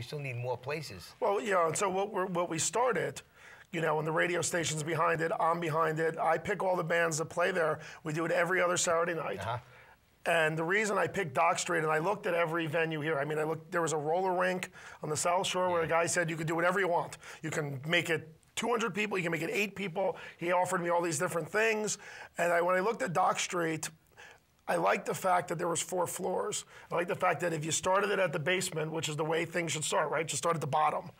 still need more places. Well, you know, and so what we started, you know, and the radio station's behind it, I'm behind it. I pick all the bands that play there. We do it every other Saturday night. And the reason I picked Dock Street, and I looked at every venue here. I mean, there was a roller rink on the South Shore where a guy said you could do whatever you want. You can make it 200 people, you can make it 8 people. He offered me all these different things. And when I looked at Dock Street, I liked the fact that there was 4 floors. I liked the fact that if you started it at the basement, which is the way things should start, right? You start at the bottom.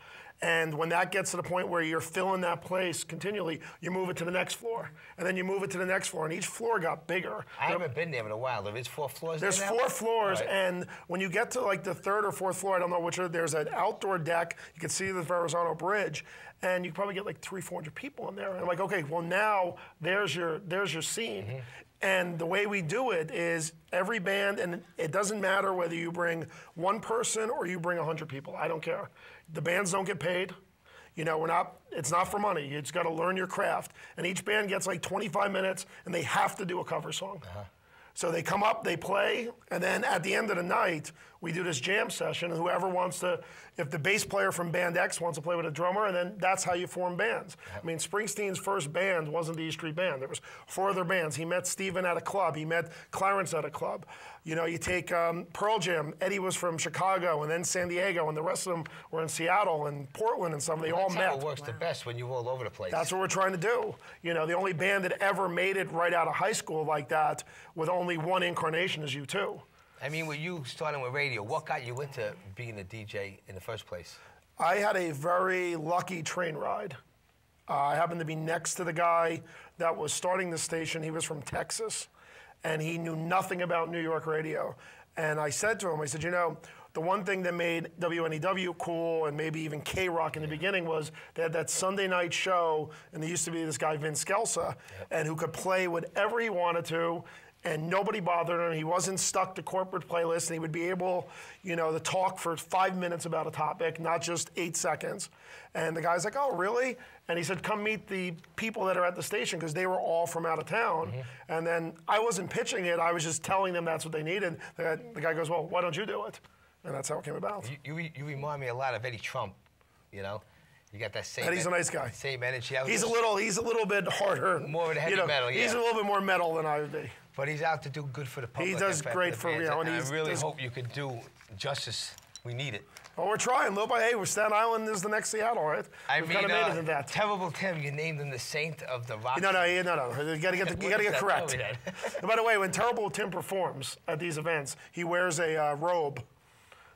And when that gets to the point where you're filling that place continually, you move it to the next floor. And then you move it to the next floor, and each floor got bigger. I haven't been there in a while. There is 4 floors There's there now? 4 floors, and when you get to like the 3rd or 4th floor, I don't know which, there's an outdoor deck. You can see the Verrazano Bridge, and you can probably get like 300-400 people in there. And I'm like, okay, well now there's your scene. And the way we do it is every band, and it doesn't matter whether you bring 1 person or you bring 100 people. I don't care. The bands don't get paid. You know, it's not for money. You just got to learn your craft. And each band gets like 25 minutes, and they have to do a cover song. So they come up, they play, and then at the end of the night, we do this jam session, and whoever wants to, if the bass player from band X wants to play with a drummer, and then that's how you form bands. I mean, Springsteen's first band wasn't the E Street Band. There was 4 other bands. He met Steven at a club. He met Clarence at a club. You know, you take Pearl Jam. Eddie was from Chicago, and then San Diego, and the rest of them were in Seattle and Portland and some. They all met. That's how it works the best, when you're all over the place. That's what we're trying to do. You know, the only band that ever made it right out of high school like that with only 1 incarnation is U2. I mean, with you starting with radio, what got you into being a DJ in the first place? I had a very lucky train ride. I happened to be next to the guy that was starting the station. He was from Texas, and he knew nothing about New York radio. And I said to him, I said, you know, the one thing that made WNEW cool, and maybe even K-Rock in the beginning, was they had that Sunday night show, and there used to be this guy, Vince Scelsa, and who could play whatever he wanted to, and nobody bothered him. He wasn't stuck to corporate playlists, and he would be able, you know, to talk for 5 minutes about a topic, not just 8 seconds. And the guy's like, oh, really? And he said, come meet the people that are at the station, because they were all from out of town. And then I wasn't pitching it. I was just telling them that's what they needed. The guy goes, well, why don't you do it? And that's how it came about. You remind me a lot of Eddie Trump, you know? You got that same. Eddie's a nice guy. Same energy. He's a little bit harder. More of a heavy metal, yeah. He's a little bit more metal than I would be. But he's out to do good for the public. He does great for, you know, and I really hope you can do justice. We need it. Well, we're trying. Little by hey, Staten Island is the next Seattle, right? We've kind of made it in that. Terrible Tim, you named him the saint of the rock. No. You got to get correct. And by the way, when Terrible Tim performs at these events, he wears a robe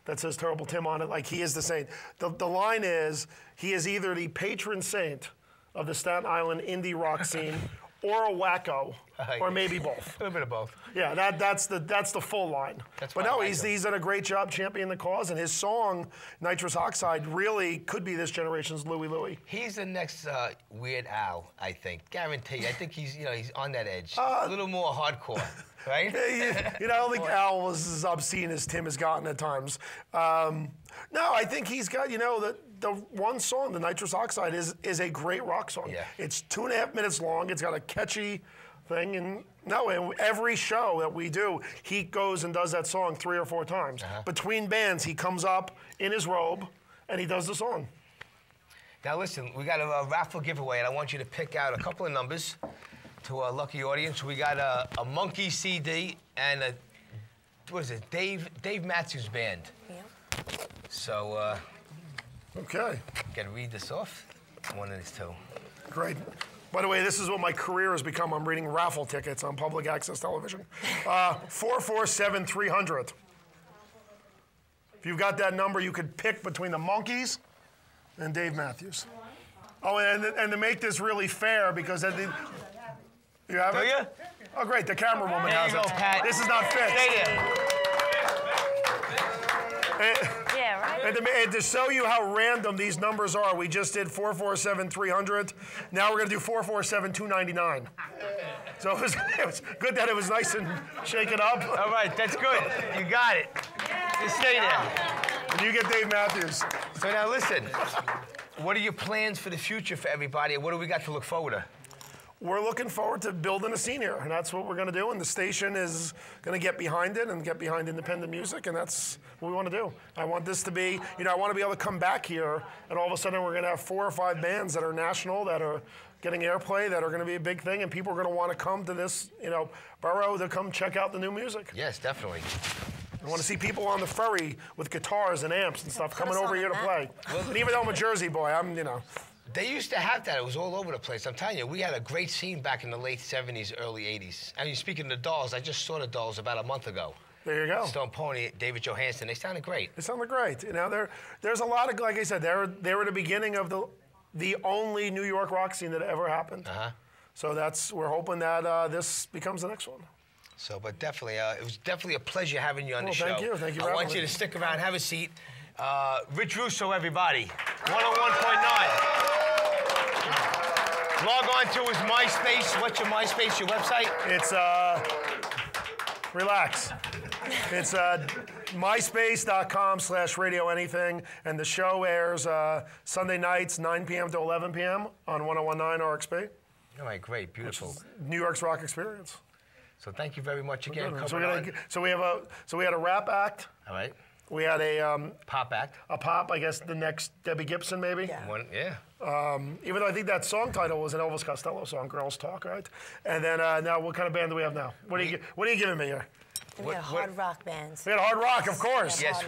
that says Terrible Tim on it, like he is the saint. The line is, he is either the patron saint of the Staten Island indie rock scene, or a wacko, or maybe both. A little bit of both. Yeah, that's the full line. But no, he's done a great job championing the cause, and his song Nitrous Oxide really could be this generation's Louie Louie. He's the next Weird Al, I think. Guarantee. I think he's on that edge. A little more hardcore, right? I don't think Al was as obscene as Tim has gotten at times. No, I think he's got, the one song, the Nitrous Oxide, is a great rock song. Yeah. It's 2.5 minutes long. It's got a catchy thing, and every show that we do, he goes and does that song 3 or 4 times. Between bands, he comes up in his robe and he does the song. Now listen, we got a raffle giveaway, and I want you to pick out a couple of numbers to our lucky audience. We got a Monkey CD and what is it, Dave Matthews Band. Yeah. So, okay. Got to read this off. One of these 2. Great. By the way, this is what my career has become. I'm reading raffle tickets on public access television. 447-300. If you've got that number, you could pick between the Monkees and Dave Matthews. Oh, and to make this really fair, because you have it? Do you? Oh, great. The camera woman has it. Pat. This is not fixed. Stay there. Yeah, right. And to show you how random these numbers are, we just did 447-300. Now we're going to do 447-299. So it was good that it was nice and shaken up. All right, that's good. You got it. Just stay there. And you get Dave Matthews. So now listen, what are your plans for the future for everybody, and what do we got to look forward to? we're looking forward to building a scene here, and that's what we're going to do. And the station is going to get behind it and get behind independent music, and that's what we want to do. I want this to be, I want to be able to come back here, and all of a sudden we're going to have 4 or 5 bands that are national, that are getting airplay, that are going to be a big thing, and people are going to want to come to this, borough to come check out the new music. Yes, definitely. I want to see people on the ferry with guitars and amps and stuff coming over here to play. And even though I'm a Jersey boy, They used to have that. It was all over the place. I'm telling you, we had a great scene back in the late 70s, early 80s. I mean, speaking of the Dolls, I just saw the Dolls about a month ago. There you go. Stone Pony, David Johansen. They sounded great. They sounded great. There's a lot of, like I said, they were the beginning of the only New York rock scene that ever happened. So we're hoping that this becomes the next one. So, but definitely, it was definitely a pleasure having you on the show. Thank you. Thank you for I want you to stick around, have a seat. Rich Russo, everybody. 101.9. Log on to his MySpace. What's your MySpace, your website? It's, relax. It's myspace.com/radioanything, and the show airs Sunday nights, 9 p.m. to 11 p.m. on 101.9 RXP. All right, great, beautiful. New York's rock experience. So thank you very much again. So we had a rap act. All right. We had a pop act. A pop, I guess the next Debbie Gibson maybe. Yeah. Even though I think that song title was an Elvis Costello song, "Girls Talk," right? And then now, what kind of band do we have now? What are you giving me here? We have hard rock bands. We had hard rock, of course. Yes.